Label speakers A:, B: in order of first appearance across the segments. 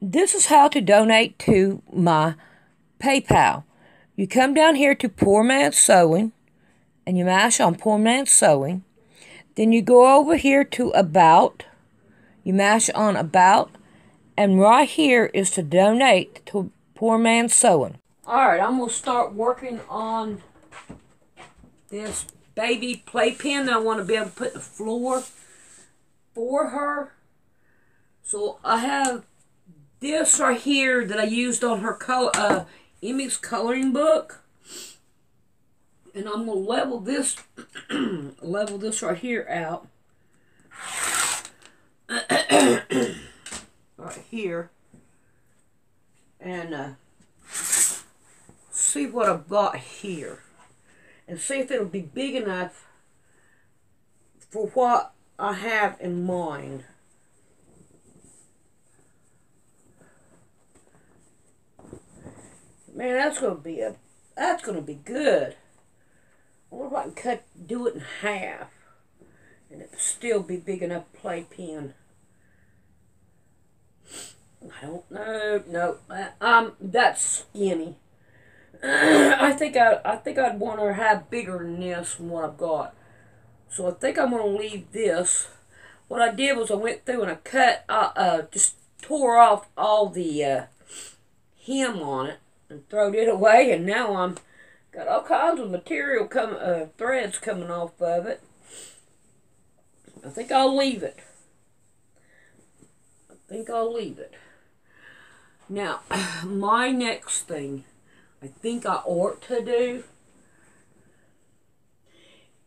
A: This is how to donate to my PayPal. You come down here to Poor Man's Sewing, and you mash on Poor Man's Sewing. Then you go over here to About. You mash on About, and right here is to donate to Poor Man's Sewing. Alright, I'm going to start working on this baby playpen that I want to be able to put in the floor for her. So I have this right here that I used on her Emmy's coloring book. And I'm going to level this level this right here out. Right here. And see what I've got here. And see if it'll be big enough for what I have in mind. Man, that's gonna be good. I wonder if I can do it in half, and it'll still be big enough playpen. I don't know. No, that's skinny. I think I'd want her to have bigger than this from what I've got. So I think I'm gonna leave this. What I did was I went through and I cut, just tore off all the hem on it and throwed it away, and now I'm got all kinds of material threads coming off of it. I think I'll leave it. Now, my next thing I think I ought to do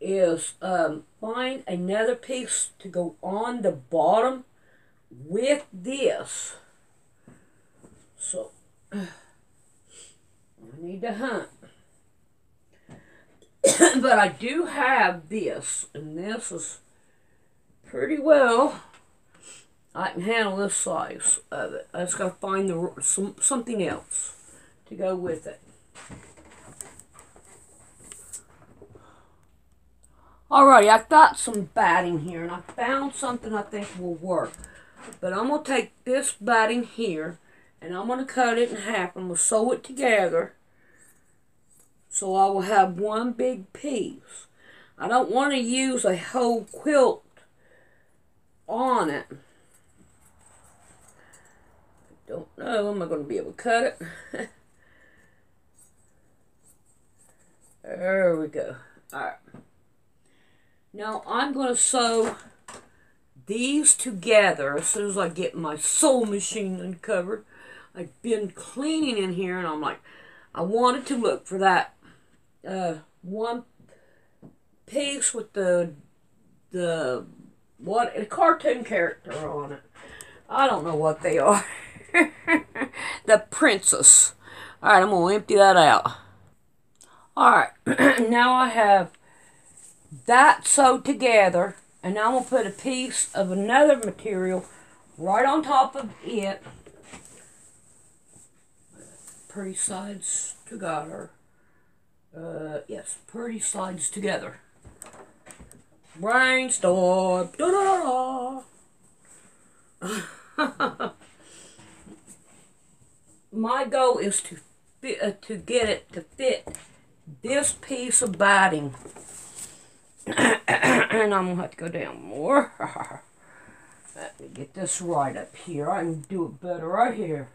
A: is find another piece to go on the bottom with this. So, I need to hunt. But I do have this, and this is pretty well. I can handle this size of it. I just got to find something else to go with it. Alrighty, I've got some batting here, and I found something I think will work. But I'm going to take this batting here, and I'm going to cut it in half. I'm going to sew it together, so I will have one big piece. I don't want to use a whole quilt on it. I don't know, am I going to be able to cut it? There we go. Alright. Now I'm going to sew these together as soon as I get my sewing machine uncovered. I've been cleaning in here, and I'm like, I wanted to look for that one piece with a cartoon character on it. I don't know what they are. The princess. Alright, I'm going to empty that out. Alright, now I have that sewed together, and now I'm going to put a piece of another material right on top of it. Pretty sides together. Yes, pretty sides together. Brainstorm. Da da da. My goal is to get it to fit this piece of batting. And I'm going to have to go down more. Let me get this right up here. I can do it better right here.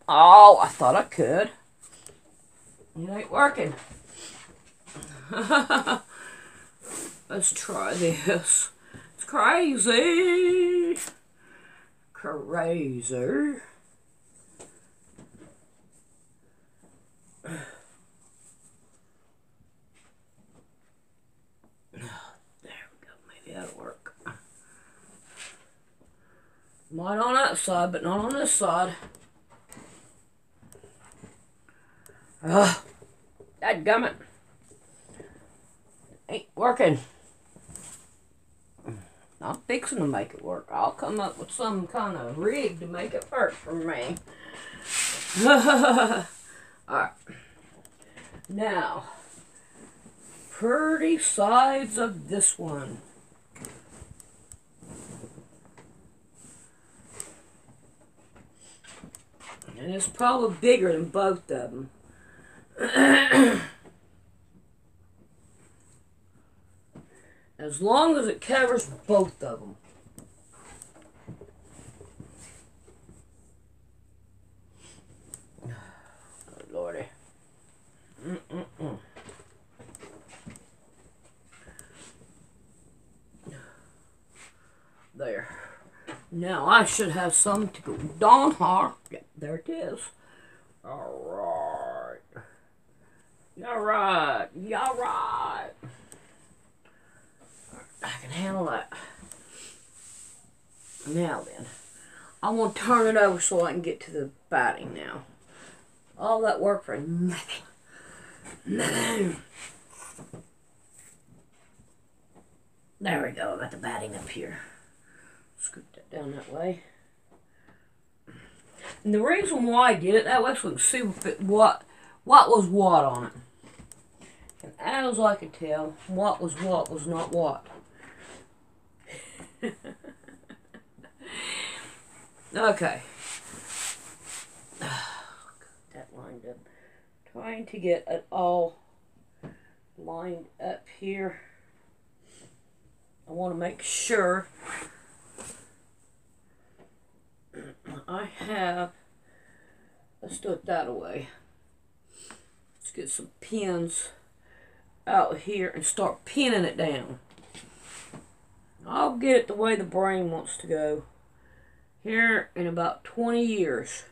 A: Oh, I thought I could. It ain't working. Let's try this. It's crazy. Crazy. There we go. Maybe that'll work. Might on that side, but not on this side. Dadgummit. Ain't working. I'm fixing to make it work. I'll come up with some kind of rig to make it work for me. Alright. Now, pretty sides of this one. And it's probably bigger than both of them. As long as it covers both of them. Oh, Lordy. There. Now I should have some to go down here. Yep, there it is. Alright. Alright. Alright. I can handle that. Now then, I'm going to turn it over so I can get to the batting now. All that work for nothing. Nothing. There we go. I got the batting up here. Scoop that down that way. And the reason why I did it that way so we can see what was what on it. And as I could tell, what was not what. Okay. Got that lined up. Trying to get it all lined up here. I want to make sure I have, let's do it that way. Let's get some pins out here and start pinning it down. I'll get it the way the brain wants to go here in about 20 years.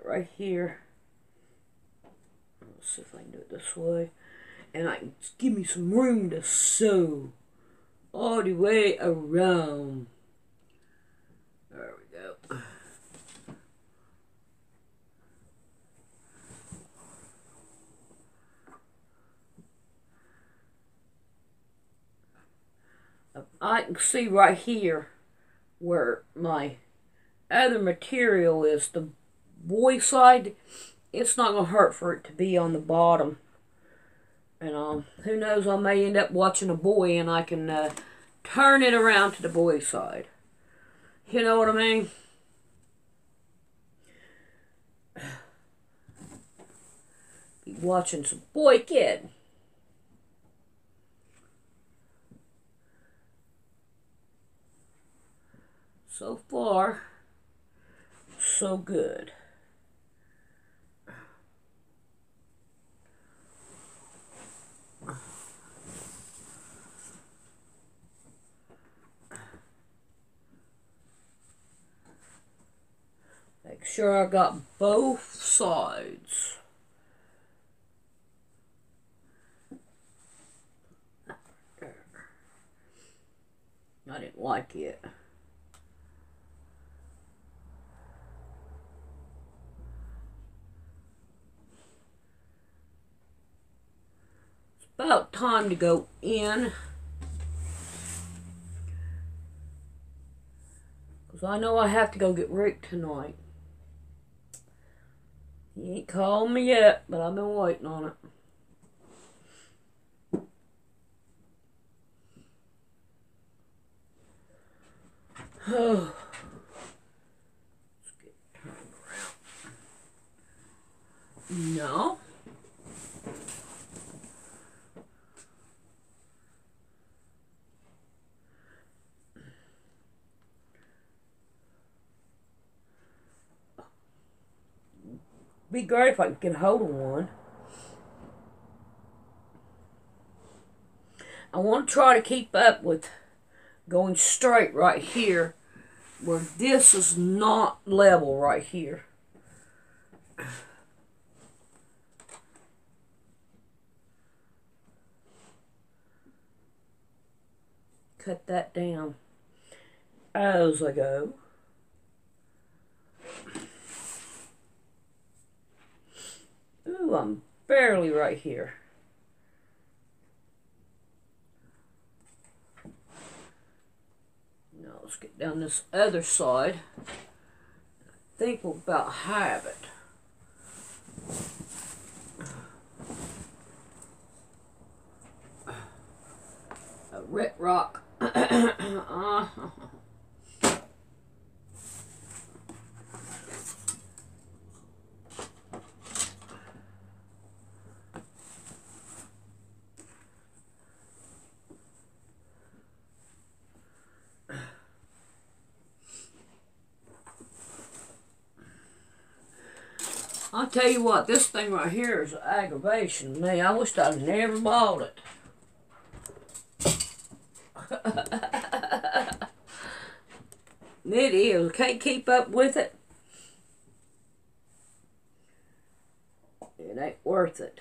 A: Right here. Let's see if I can do it this way. And I can give me some room to sew all the way around. There we go. I can see right here where my other material is, the boy side. It's not going to hurt for it to be on the bottom. And who knows, I may end up watching a boy and I can turn it around to the boy side. You know what I mean? Be watching some boy kid. So far, so good. Make sure I got both sides. I didn't like it. It's about time to go in. Because I know I have to go get Rick tonight. He ain't called me yet, but I've been waiting on it. Oh. Let's get turned around. No. Be great if I could get hold of one. I want to try to keep up with going straight right here, where this is not level right here. Cut that down as I go. Ooh, I'm barely right here. Now let's get down this other side. I think we'll about have it. A red rock. I'll tell you what, this thing right here is an aggravation to me. I wish I'd never bought it. It is. Can't keep up with it. It ain't worth it.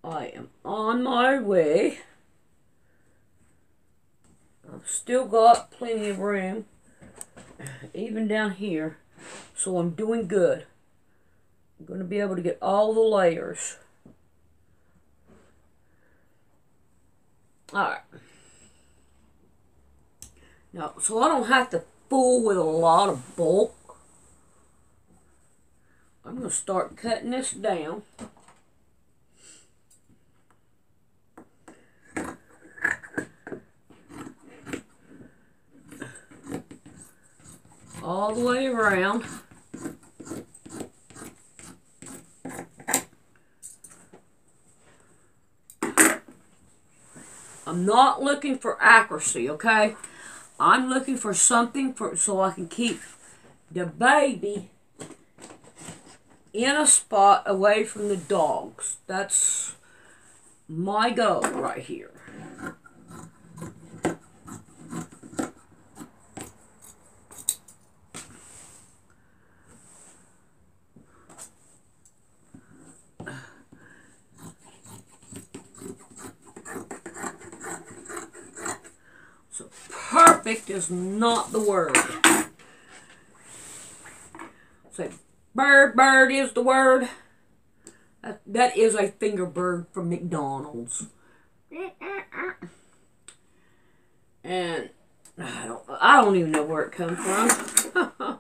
A: I am on my way. I've still got plenty of room, even down here, so I'm doing good. I'm going to be able to get all the layers. Alright. Now, so I don't have to fool with a lot of bulk. I'm going to start cutting this down. All the way around. I'm not looking for accuracy, okay? I'm looking for something so I can keep the baby in a spot away from the dogs. That's my goal right here. So perfect is not the word. Say bird is the word. That is a finger bird from McDonald's. And I don't even know where it comes from.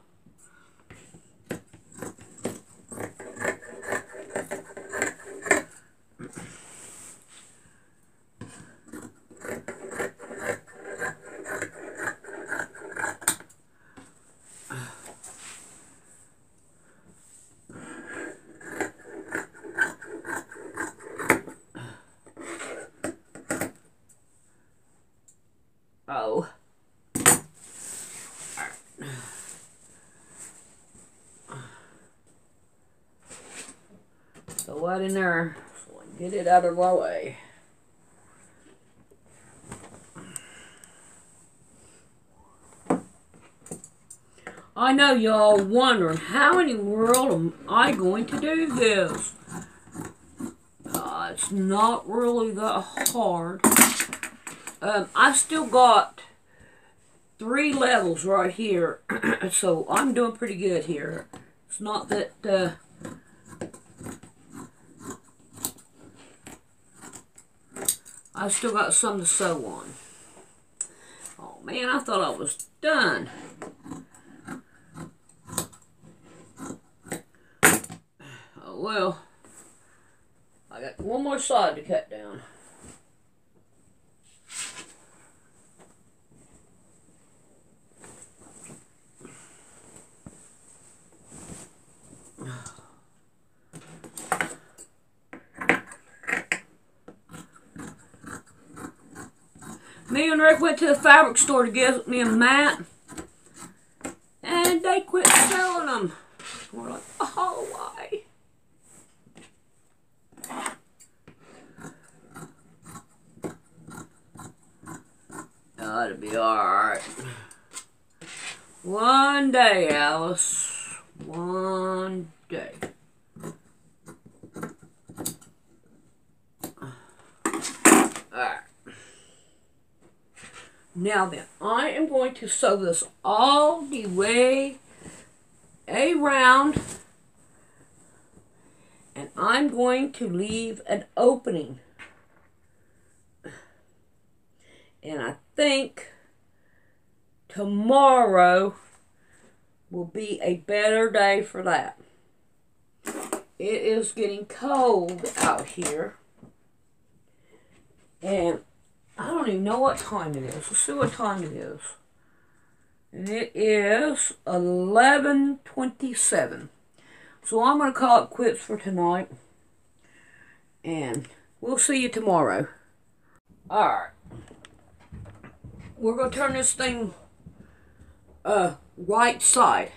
A: Oh. So what in there? So I can get it out of our way. I know y'all wondering, how in the world am I going to do this? It's not really that hard. I still got 3 levels right here, so I'm doing pretty good here. It's not that I still got some to sew on. Oh man, I thought I was done. Oh well, I got one more side to cut down. Me and Rick went to the fabric store to get me a mat, and they quit selling them. We're like, oh, why? It'll be alright. One day, Alice. One day. Alright. Now then, I am going to sew this all the way around, and I'm going to leave an opening. And I think tomorrow will be a better day for that. It is getting cold out here. And I don't even know what time it is. Let's see what time it is. And it is 11:27. So I'm going to call it quits for tonight. And we'll see you tomorrow. Alright. We're going to turn this thing right side.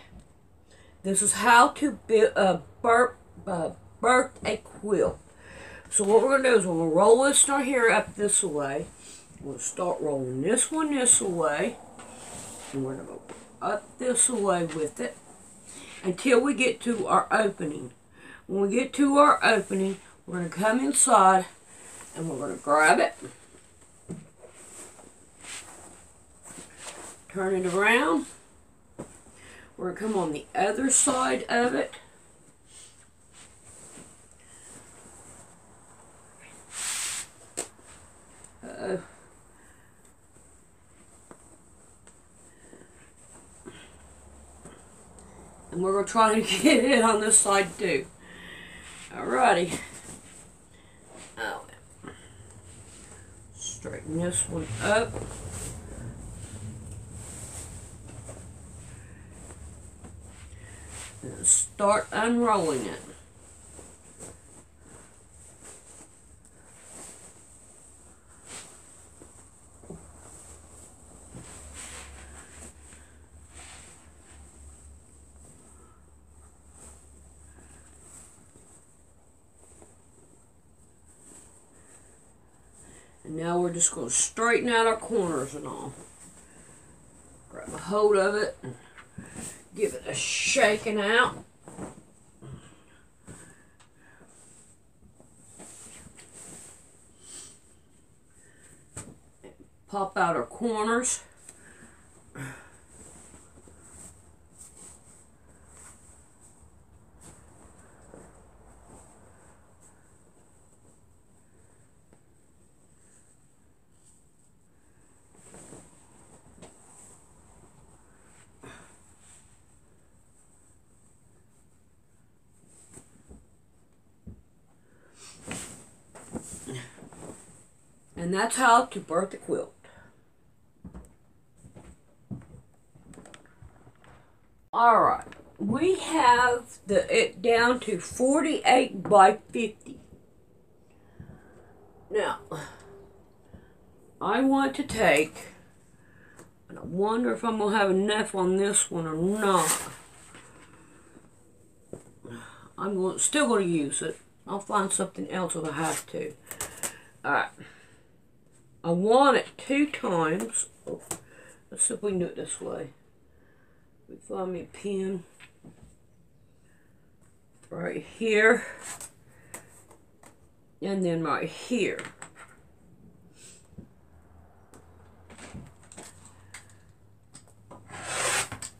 A: This is how to birth a quilt. So what we're going to do is we're going to roll this right here up this way. We're going to start rolling this one this way. And we're going to go up this way with it until we get to our opening. When we get to our opening, we're going to come inside and we're going to grab it. Turn it around. We're going to come on the other side of it. Uh-oh. And we're going to try to get it on this side too. Alrighty. Oh. Straighten this one up. And start unrolling it. And now we're just going to straighten out our corners and all. Grab a hold of it and give it a shaking out. And pop out our corners. And that's how to birth a quilt. Alright, we have it down to 48 by 50. Now, I want to take, and I wonder if I'm going to have enough on this one or not. I'm still going to use it. I'll find something else if I have to. Alright. I want it 2 times. Oh, let's see if we can do it this way. We find me a pin right here, and then right here.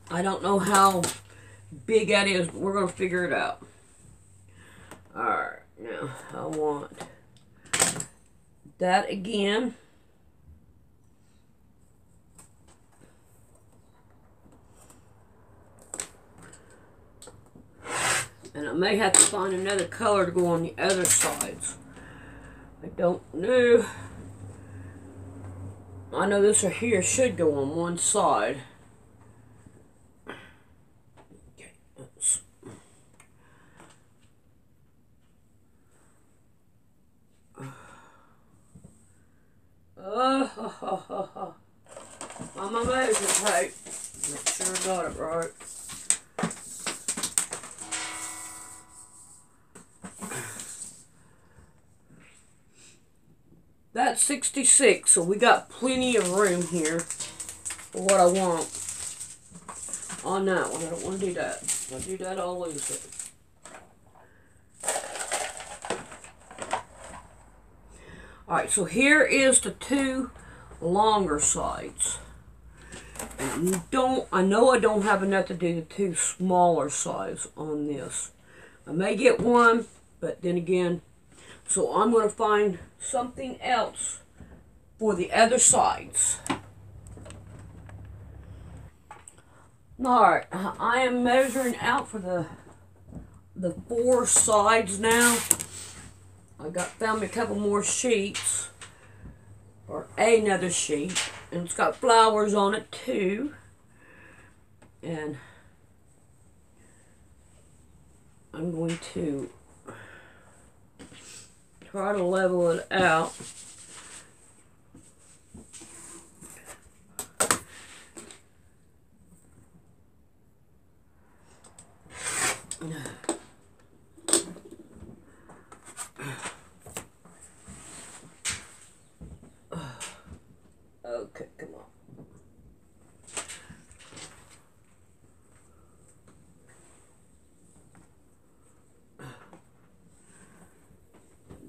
A: I don't know how big that is, but we're going to figure it out. Alright, now I want that again. And I may have to find another color to go on the other sides. I don't know. I know this right here should go on one side. Okay, let's. On my measuring tape. Make sure I got it right. That's 66, so we got plenty of room here for what I want on that one. I don't want to do that. If I do that, I'll lose it. Alright, so here is the 2 longer sides. And I know I don't have enough to do the 2 smaller sides on this. I may get one, but then again, so I'm going to find something else for the other sides. Alright, I am measuring out for the 4 sides now. Found me a couple more sheets, or another sheet, and it's got flowers on it too. And I'm going to try to level it out. Okay, come on.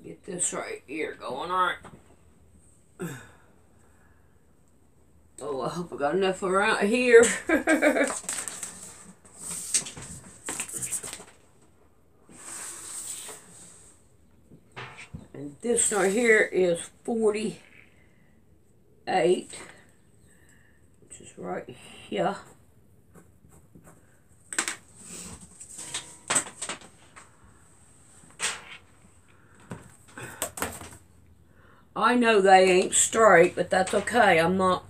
A: Get this right here going, alright. Oh, I hope I got enough around here. And this right here is 48, which is right here. I know they ain't straight, but that's okay. I'm not,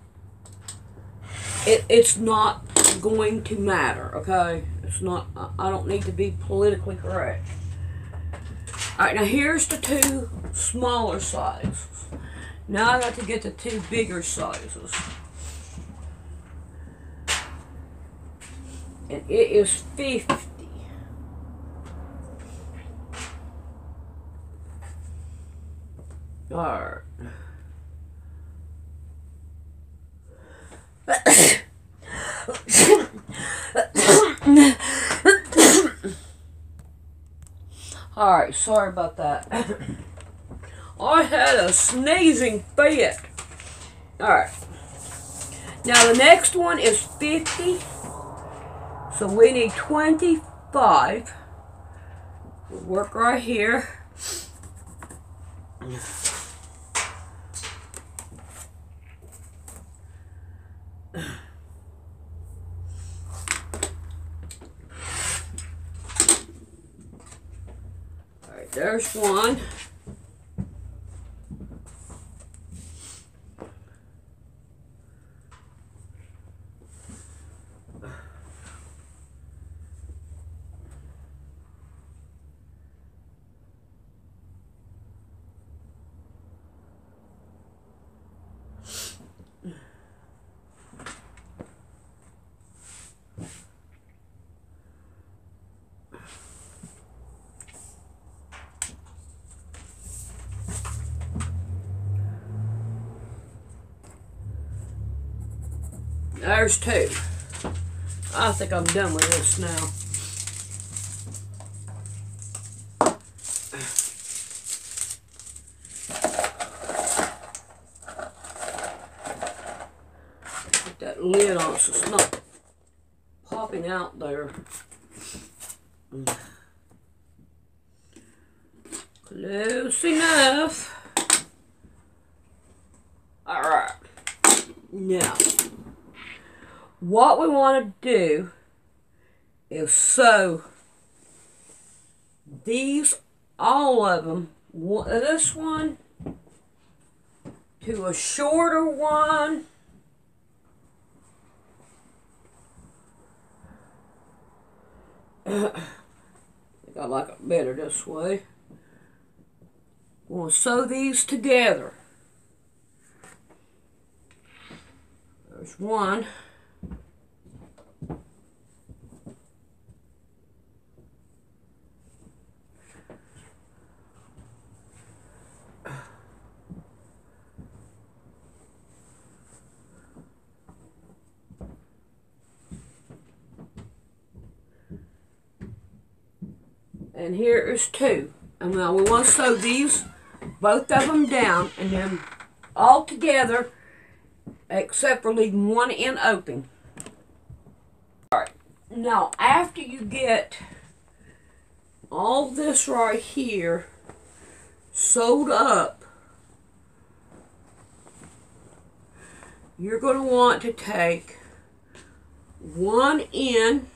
A: it's not going to matter, okay? It's not, I don't need to be politically correct. Alright, now here's the 2 smaller sizes. Now I got to get the 2 bigger sizes. And it is 50. Alright. Alright, sorry about that. I had a sneezing fit. Alright. Now the next one is 50. So we need 25. We'll work right here. Alright, there's one. There's 2. I think I'm done with this now. Put that lid on so it's not popping out there. Close enough. Alright. Now, what we want to do is sew these, all of them, this one to a shorter one, I think I like it better this way. We'll sew these together. There's one. And here is 2. And now we want to sew these, both of them down, and then all together, except for leaving one end open. Alright, now after you get all this right here sewed up, you're going to want to take one end.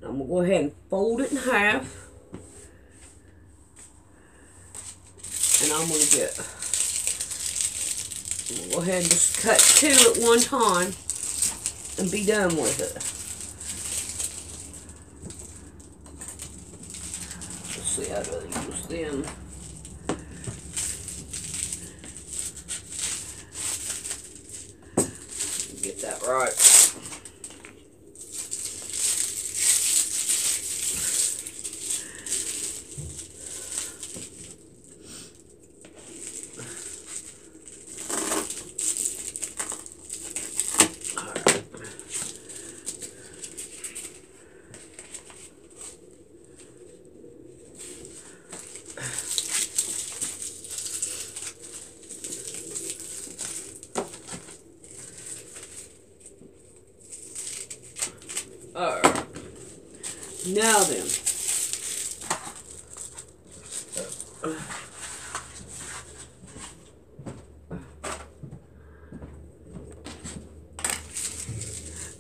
A: I'm going to go ahead and fold it in half. And I'm going to go ahead and just cut two at one time and be done with it. Let's see how to use them. Get that right. Alright, now then,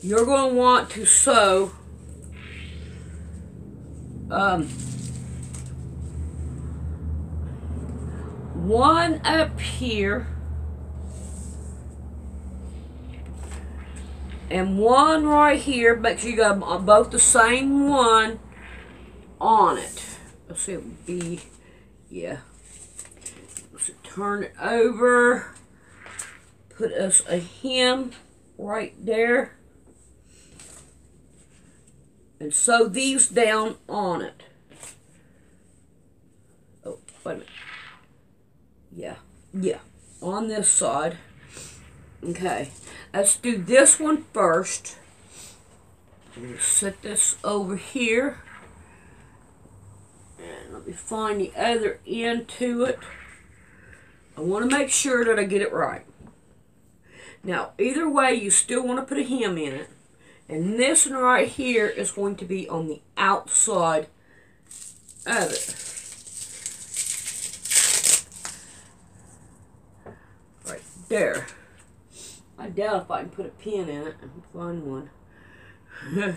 A: you're going to want to sew one up here and one right here. Make sure you got both the same one on it. Let's see, it would be, yeah. Let's turn it over. Put us a hem right there. And sew these down on it. Oh, wait a minute. Yeah, on this side. Okay, let's do this one first. Set this over here. And let me find the other end to it. I want to make sure that I get it right. Now, either way, you still want to put a hem in it. And this one right here is going to be on the outside of it. Right there. I doubt if I can put a pin in it and find one. No,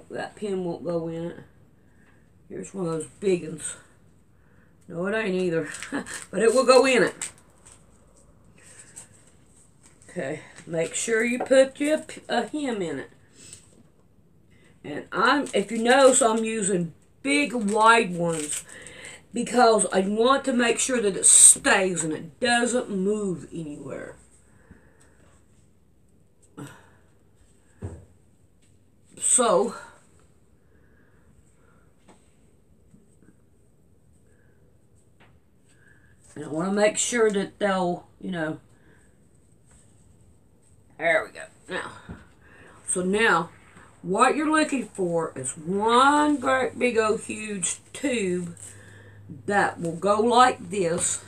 A: that pin won't go in it. Here's one of those big ones. No, it ain't either. But it will go in it. Okay, make sure you put a hem in it. And if you notice, I'm using big wide ones because I want to make sure that it stays and it doesn't move anywhere. So, and I want to make sure that they'll, there we go. Now, so now, what you're looking for is one great big old huge tube that will go like this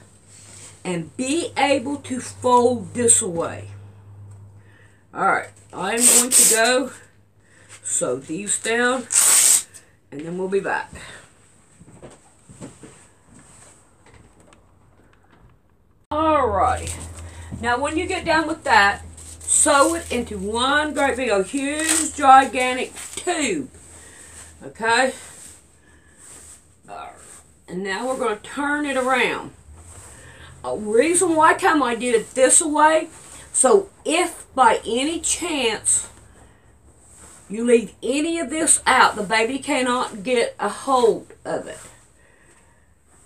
A: and be able to fold this away. Alright, I'm going to go sew these down and then we'll be back. Alright, now when you get done with that, sew it into one great big old huge gigantic tube. Okay? Alright. And now we're going to turn it around. A reason why I did it this way, so if by any chance you leave any of this out, the baby cannot get a hold of it.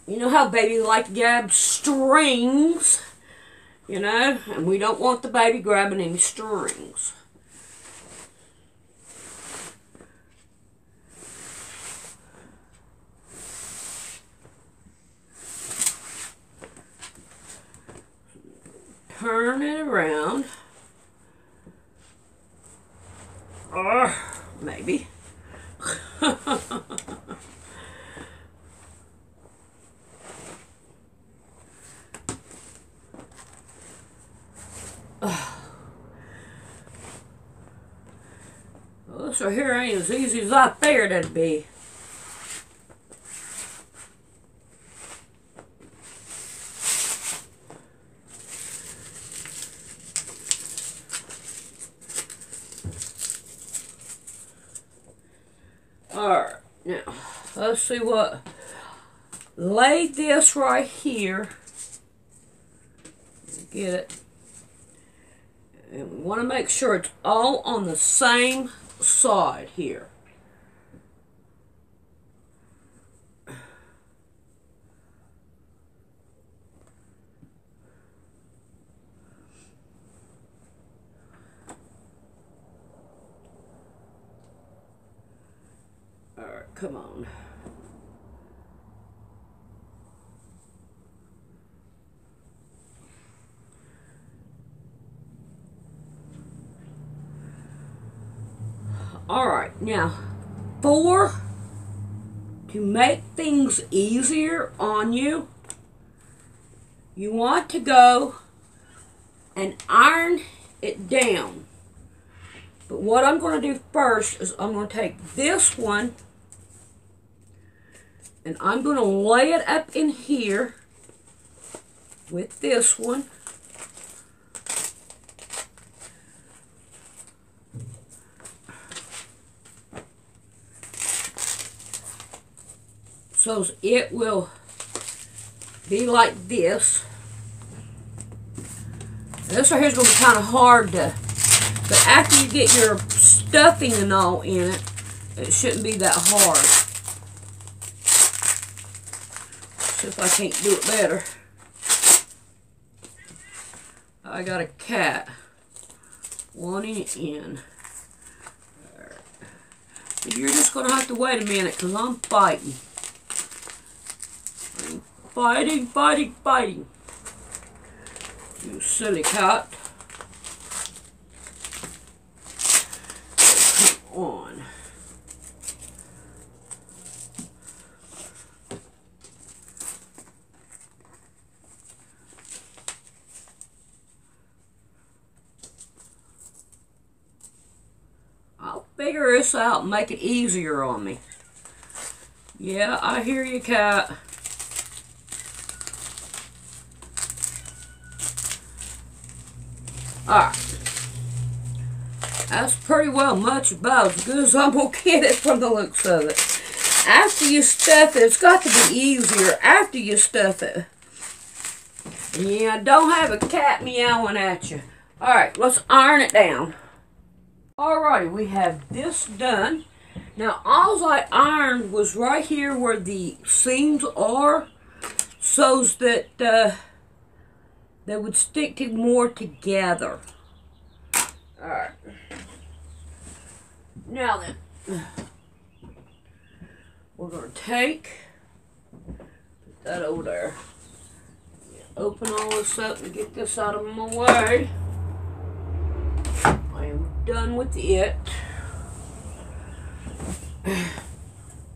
A: You know how babies like to grab strings, and we don't want the baby grabbing any strings. Turn it around. Or maybe. Well, this right here ain't as easy as I figured it'd be. Alright, now, let's see what... Lay this right here. Get it. And we want to make sure it's all on the same side here. Alright, come on. Alright, now, to make things easier on you, you want to go and iron it down. But what I'm going to do first is I'm going to take this one and I'm going to lay it up in here with this one. So it will be like this. This right here is going to be kind of hard to, but after you get your stuffing and all in it, it shouldn't be that hard. See if I can't do it better. I got a cat wanting it in. But you're just going to have to wait a minute because I'm fighting. Fighting, fighting, fighting. You silly cat. Come on. I'll figure this out and make it easier on me. Yeah, I hear you, cat. Alright. That's pretty well much about as good as I'm going to get it from the looks of it. After you stuff it, it's got to be easier after you stuff it. Yeah, don't have a cat meowing at you. Alright, let's iron it down. Alrighty, we have this done. Now, all I ironed was right here where the seams are, so that they would stick to more together. Alright. Now then, we're going to put that over there. Open all this up and get this out of my way. I am done with it.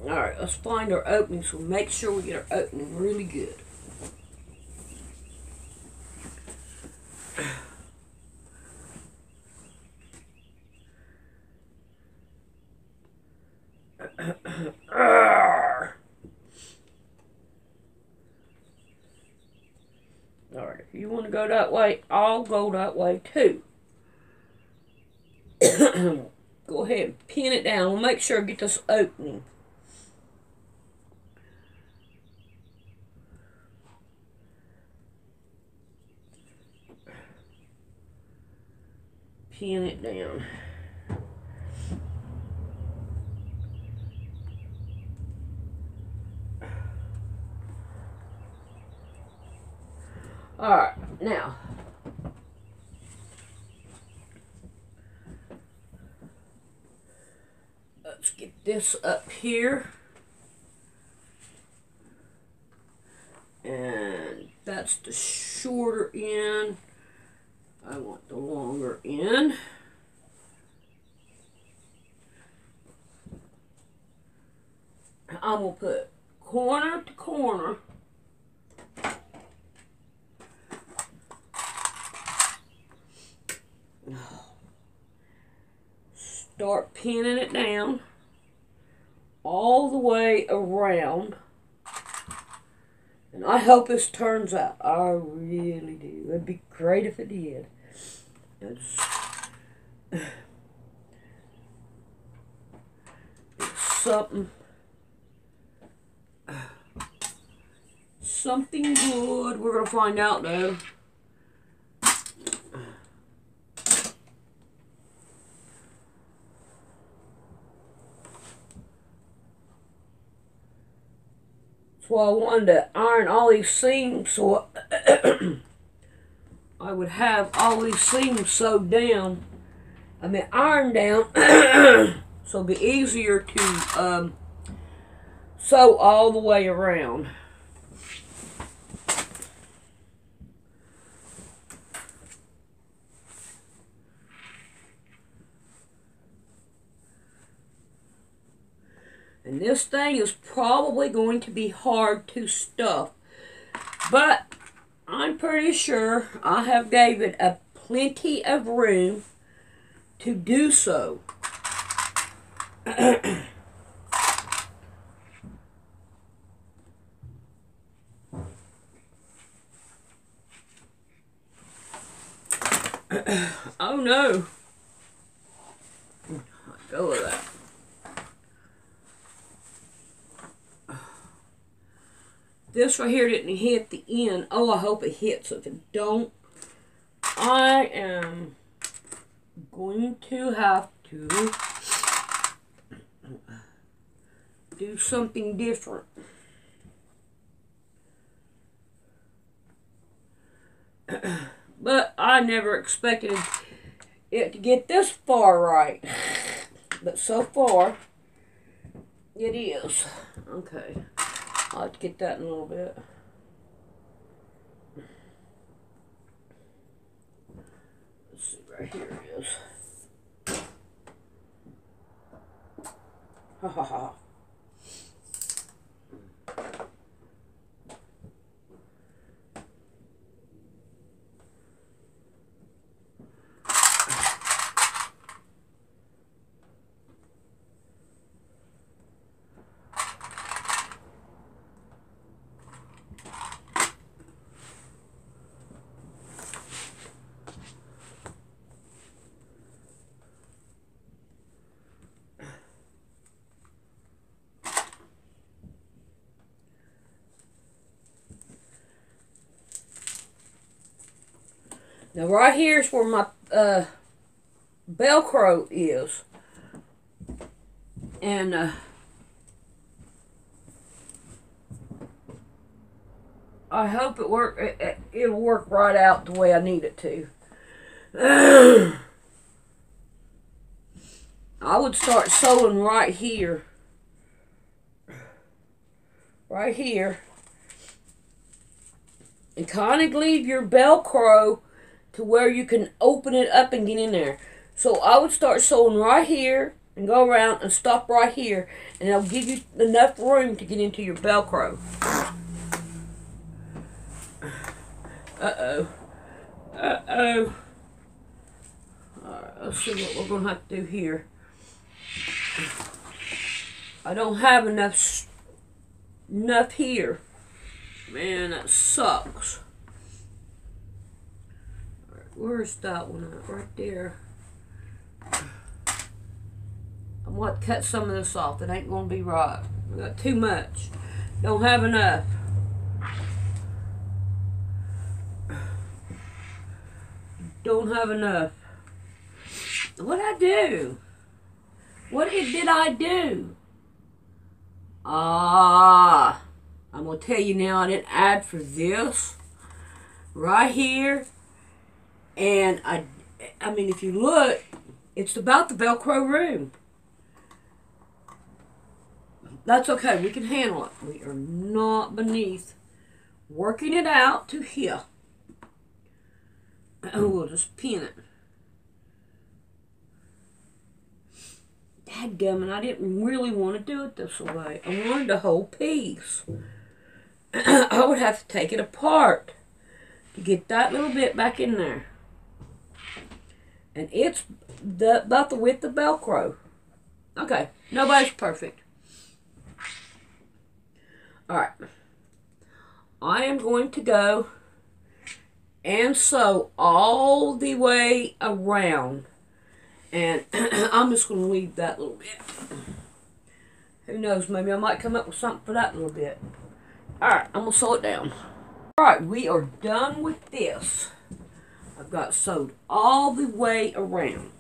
A: Alright, let's find our opening, so make sure we get our opening really good. Alright, if you want to go that way, I'll go that way too. Go ahead and pin it down. We'll make sure to get this opening. Pin it down. Alright, now let's get this up here. And that's the shorter end. I want the longer end. I'm going to put corner to corner. Start pinning it down all the way around. And I hope this turns out. I really do. It'd be great if it did. It's something good. We're going to find out, though. That's why I wanted to iron all these seams so I would have all these seams sewed down. I mean, ironed down so it'll be easier to sew all the way around. And this thing is probably going to be hard to stuff, but I'm pretty sure I have gave it a plenty of room to do so. Oh no. Let go of that. This right here didn't hit the end. Oh, I hope it hits. If it don't, I am going to have to do something different. But I never expected it to get this far right. But so far, it is. Okay. I'll have to get that in a little bit. Let's see, right here it is. Ha ha ha. Now right here is where my Velcro is. And I hope it'll work right out the way I need it to. I would start sewing right here. Right here. And kind of leave your Velcro to where you can open it up and get in there. So I would start sewing right here and go around and stop right here, and it'll give you enough room to get into your Velcro. Uh-oh. Uh-oh. Alright, let's see what we're going to have to do here. I don't have enough here. Man, that sucks. Where's that one at? Right there. I'm going to cut some of this off. It ain't going to be right. I got too much. Don't have enough. Don't have enough. What'd I do? What did I do? I'm going to tell you now, I didn't add for this. Right here. And I mean, if you look, it's about the Velcro room. That's okay. We can handle it. We are not beneath working it out to here. And we'll just pin it. Dadgummit, I didn't really want to do it this way. I wanted the whole piece. I would have to take it apart to get that little bit back in there. And it's about the width of Velcro. Okay, nobody's perfect. Alright. I am going to go and sew all the way around. And I'm just going to leave that little bit. Who knows, maybe I might come up with something for that little bit. Alright, I'm going to sew it down. Alright, we are done with this. I've got sewed all the way around.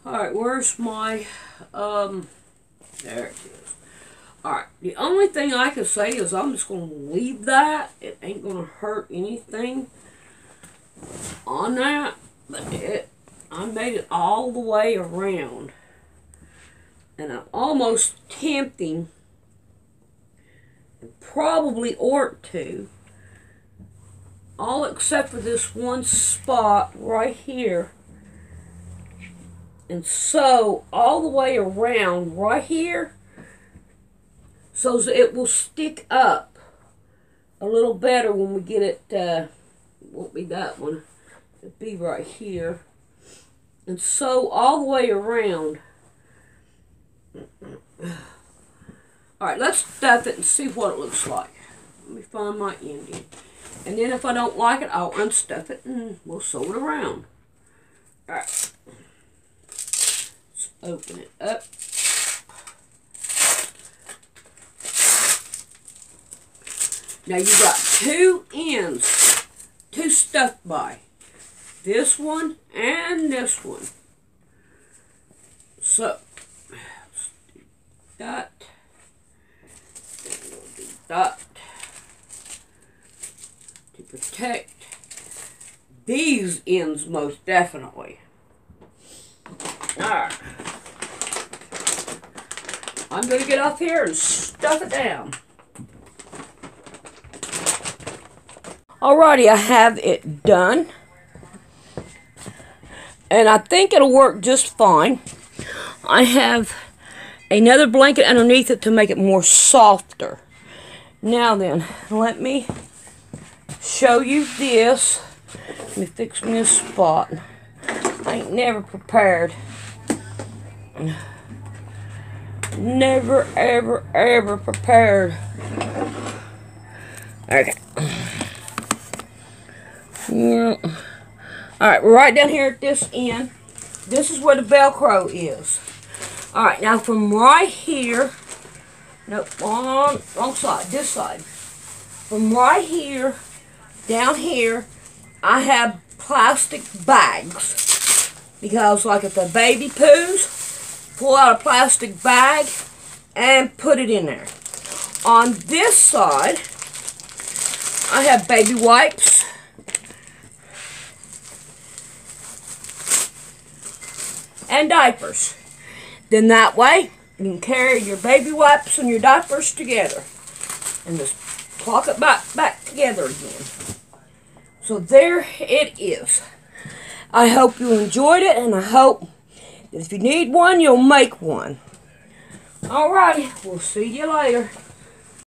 A: Alright, where's my, there it is. Alright, the only thing I can say is I'm just going to leave that. It ain't going to hurt anything on that. But I made it all the way around. And I'm almost tempting, and probably ought to, all except for this one spot right here, and sew all the way around right here so that it will stick up a little better when we get it. It won't be that one, it'll be right here, and sew all the way around. Alright, let's stuff it and see what it looks like. Let me find my ending. And then if I don't like it, I'll unstuff it and we'll sew it around. Alright. Let's open it up. Now you got two ends to stuff by. This one and this one. So, let's do that. And we'll do that. To protect these ends most definitely. Alright. I'm going to get up here and stuff it down. Alrighty, I have it done. And I think it'll work just fine. I have another blanket underneath it to make it more softer. Now then, let me show you this. Let me fix me a spot. I ain't never prepared. Never, ever, ever prepared. Okay. Yeah. Alright, we're right down here at this end. This is where the Velcro is. Alright, now from right here, nope, wrong side, this side. From right here, down here, I have plastic bags. Because like if the baby poos, pull out a plastic bag and put it in there. On this side, I have baby wipes. And diapers. Then that way, you can carry your baby wipes and your diapers together. And just clock it back together again. So there it is. I hope you enjoyed it, and I hope that if you need one, you'll make one. Alrighty, we'll see you later.